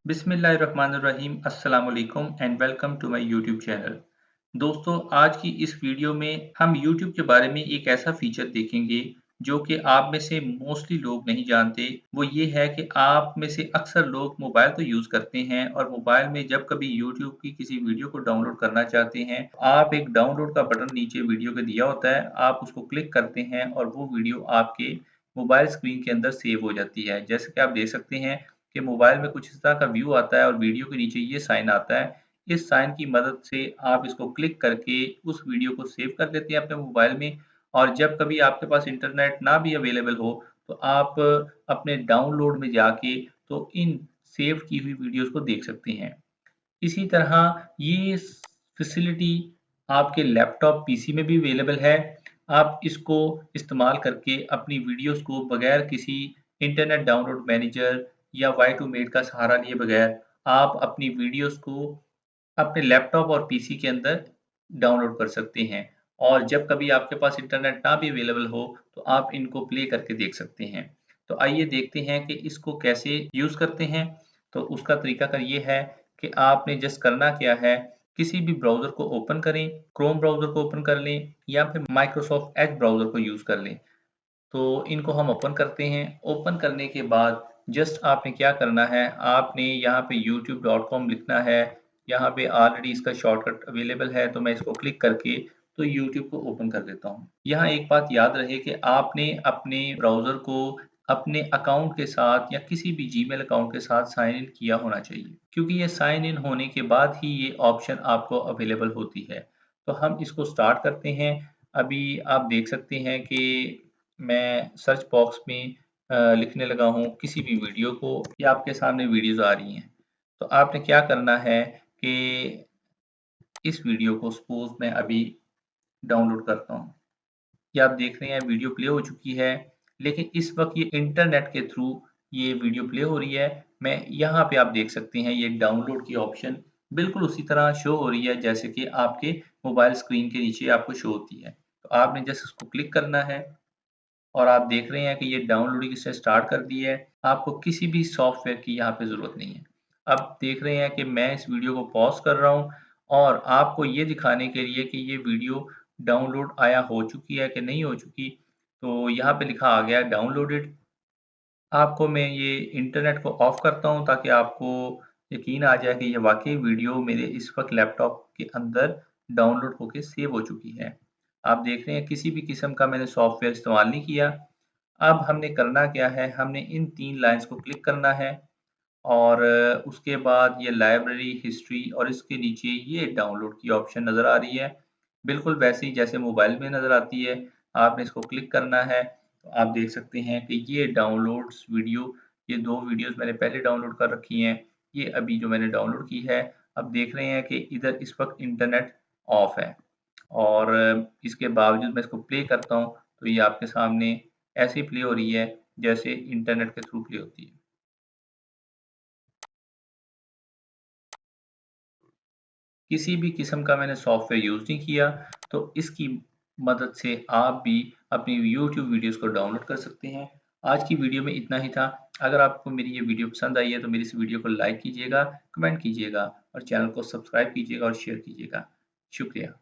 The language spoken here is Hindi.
बिस्मिल्लाहिर्रहमानिर्रहीम अस्सलाम वालेकुम and welcome to my YouTube channel. दोस्तों, आज की इस वीडियो में हम यूट्यूब के बारे में एक ऐसा फीचर देखेंगे जो कि आप में से मोस्टली लोग नहीं जानते। वो ये है कि आप में से अक्सर लोग मोबाइल तो यूज़ करते हैं और मोबाइल में जब कभी यूट्यूब की किसी वीडियो को डाउनलोड करना चाहते हैं, आप एक डाउनलोड का बटन नीचे वीडियो के दिया होता है, आप उसको क्लिक करते हैं और वो वीडियो आपके मोबाइल स्क्रीन के अंदर सेव हो जाती है। जैसे कि आप देख सकते हैं कि मोबाइल में कुछ इस तरह का व्यू आता है और वीडियो के नीचे ये साइन आता है। इस साइन की मदद से आप इसको क्लिक करके उस वीडियो को सेव कर लेते हैं अपने मोबाइल में और जब कभी आपके पास इंटरनेट ना भी अवेलेबल हो, तो आप अपने डाउनलोड में जाके तो इन सेव की हुई वीडियोज़ को देख सकते हैं। इसी तरह ये फैसिलिटी आपके लैपटॉप पीसी में भी अवेलेबल है। आप इसको इस्तेमाल करके अपनी वीडियोज़ को बगैर किसी इंटरनेट डाउनलोड मैनेजर या वाई टू मेट का सहारा लिए बगैर आप अपनी वीडियोज़ को अपने लैपटॉप और पीसी के अंदर डाउनलोड कर सकते हैं और जब कभी आपके पास इंटरनेट ना भी अवेलेबल हो, तो आप इनको प्ले करके देख सकते हैं। तो आइए देखते हैं कि इसको कैसे यूज़ करते हैं। तो उसका तरीकाकार ये है कि आपने जस्ट करना क्या है, किसी भी ब्राउज़र को ओपन करें, क्रोम ब्राउज़र को ओपन कर लें या फिर माइक्रोसॉफ्ट एज ब्राउज़र को यूज़ कर लें। तो इनको हम ओपन करते हैं। ओपन करने के बाद जस्ट आपने क्या करना है, आपने यहाँ पे youtube.com लिखना है। यहाँ पे ऑलरेडी इसका शॉर्टकट अवेलेबल है, तो मैं इसको क्लिक करके तो यूट्यूब को ओपन कर देता हूँ। यहाँ एक बात याद रहे कि आपने अपने ब्राउज़र को अपने अकाउंट के साथ या किसी भी जीमेल अकाउंट के साथ साइन इन किया होना चाहिए, क्योंकि ये साइन इन होने के बाद ही ये ऑप्शन आपको अवेलेबल होती है। तो हम इसको स्टार्ट करते हैं। अभी आप देख सकते हैं कि मैं सर्च बॉक्स में लिखने लगा हूँ किसी भी वीडियो को, ये आपके सामने वीडियोज़ आ रही हैं। तो आपने क्या करना है कि इस वीडियो को सपोज़ मैं अभी डाउनलोड करता हूँ। ये आप देख रहे हैं वीडियो प्ले हो चुकी है, लेकिन इस वक़्त ये इंटरनेट के थ्रू ये वीडियो प्ले हो रही है। मैं यहाँ पे आप देख सकते हैं ये डाउनलोड की ऑप्शन बिल्कुल उसी तरह शो हो रही है जैसे कि आपके मोबाइल स्क्रीन के नीचे आपको शो होती है। तो आपने जस्ट इसको क्लिक करना है और आप देख रहे हैं कि ये डाउनलोडिंग इसने स्टार्ट कर दी है। आपको किसी भी सॉफ्टवेयर की यहाँ पे ज़रूरत नहीं है। अब देख रहे हैं कि मैं इस वीडियो को पॉज़ कर रहा हूँ और आपको ये दिखाने के लिए कि ये वीडियो डाउनलोड आया हो चुकी है कि नहीं हो चुकी, तो यहाँ पे लिखा आ गया है डाउनलोडेड। आपको मैं ये इंटरनेट को ऑफ करता हूँ ताकि आपको यकीन आ जाए कि ये वाक़ई वीडियो मेरे इस वक़्त लैपटॉप के अंदर डाउनलोड होके सेव हो चुकी है। आप देख रहे हैं किसी भी किस्म का मैंने सॉफ्टवेयर इस्तेमाल नहीं किया। अब हमने करना क्या है, हमने इन 3 लाइन्स को क्लिक करना है और उसके बाद ये लाइब्रेरी, हिस्ट्री और इसके नीचे ये डाउनलोड की ऑप्शन नज़र आ रही है। बिल्कुल वैसे ही जैसे मोबाइल में नज़र आती है, आपने इसको क्लिक करना है। तो आप देख सकते हैं कि ये डाउनलोड्स वीडियो, ये 2 वीडियोज़ मैंने पहले डाउनलोड कर रखी हैं। ये अभी जो मैंने डाउनलोड की है, अब देख रहे हैं कि इधर इस वक़्त इंटरनेट ऑफ है और इसके बावजूद मैं इसको प्ले करता हूँ, तो ये आपके सामने ऐसे ही प्ले हो रही है, जैसे इंटरनेट के थ्रू प्ले होती है। किसी भी किस्म का मैंने सॉफ्टवेयर यूज़ नहीं किया, तो इसकी मदद से आप भी अपनी यूट्यूब वीडियोज़ को डाउनलोड कर सकते हैं। आज की वीडियो में इतना ही था। अगर आपको मेरी ये वीडियो पसंद आई है, तो मेरी इस वीडियो को लाइक कीजिएगा, कमेंट कीजिएगा और चैनल को सब्सक्राइब कीजिएगा और शेयर कीजिएगा। शुक्रिया।